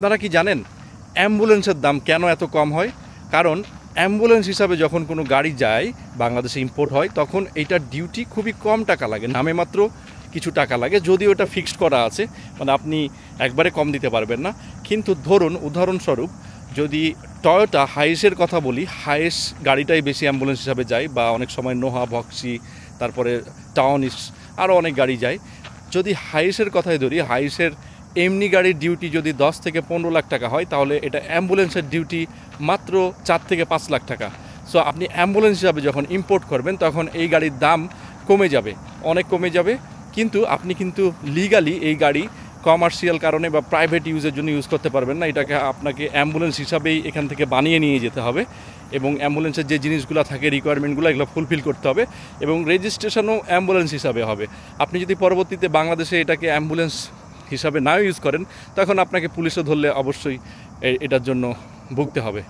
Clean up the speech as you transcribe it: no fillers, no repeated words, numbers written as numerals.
আপনারা কি জানেন অ্যাম্বুলেন্সের দাম কেন এত কম হয়? কারণ অ্যাম্বুলেন্স হিসাবে যখন কোনো গাড়ি যায়, বাংলাদেশে ইম্পোর্ট হয়, তখন এইটার ডিউটি খুবই কম টাকা লাগে, নামে মাত্র কিছু টাকা লাগে, যদিও ওটা ফিক্সড করা আছে, মানে আপনি একবারে কম দিতে পারবেন না। কিন্তু ধরুন উদাহরণস্বরূপ যদি টয়োটা হাইসের কথা বলি, হাইস গাড়িটাই বেশি অ্যাম্বুলেন্স হিসাবে যায়, বা অনেক সময় নোহা, ভক্সি, তারপরে টাউনিস, আরও অনেক গাড়ি যায়। যদি হাইসের কথাই ধরি, হাইসের এমনি গাড়ির ডিউটি যদি 10 থেকে 15 লাখ টাকা হয়, তাহলে এটা অ্যাম্বুলেন্সের ডিউটি মাত্র 4 থেকে 5 লাখ টাকা। সো আপনি অ্যাম্বুলেন্স হিসাবে যখন ইম্পোর্ট করবেন, তখন এই গাড়ির দাম কমে যাবে, অনেক কমে যাবে। কিন্তু আপনি কিন্তু লিগালি এই গাড়ি কমার্শিয়াল কারণে বা প্রাইভেট ইউজের জন্য ইউজ করতে পারবেন না। এটাকে আপনাকে অ্যাম্বুলেন্স হিসাবেই এখান থেকে বানিয়ে নিয়ে যেতে হবে, এবং অ্যাম্বুলেন্সের যে জিনিসগুলো থাকে, রিকোয়ারমেন্টগুলো, এগুলো ফুলফিল করতে হবে, এবং রেজিস্ট্রেশনও অ্যাম্বুলেন্স হিসাবে হবে। আপনি যদি পরবর্তীতে বাংলাদেশে এটাকে অ্যাম্বুলেন্স হিসাবে না ইউজ করেন, তখন আপনাকে পুলিশে ধরলে অবশ্যই এটার জন্য ভুগতে হবে।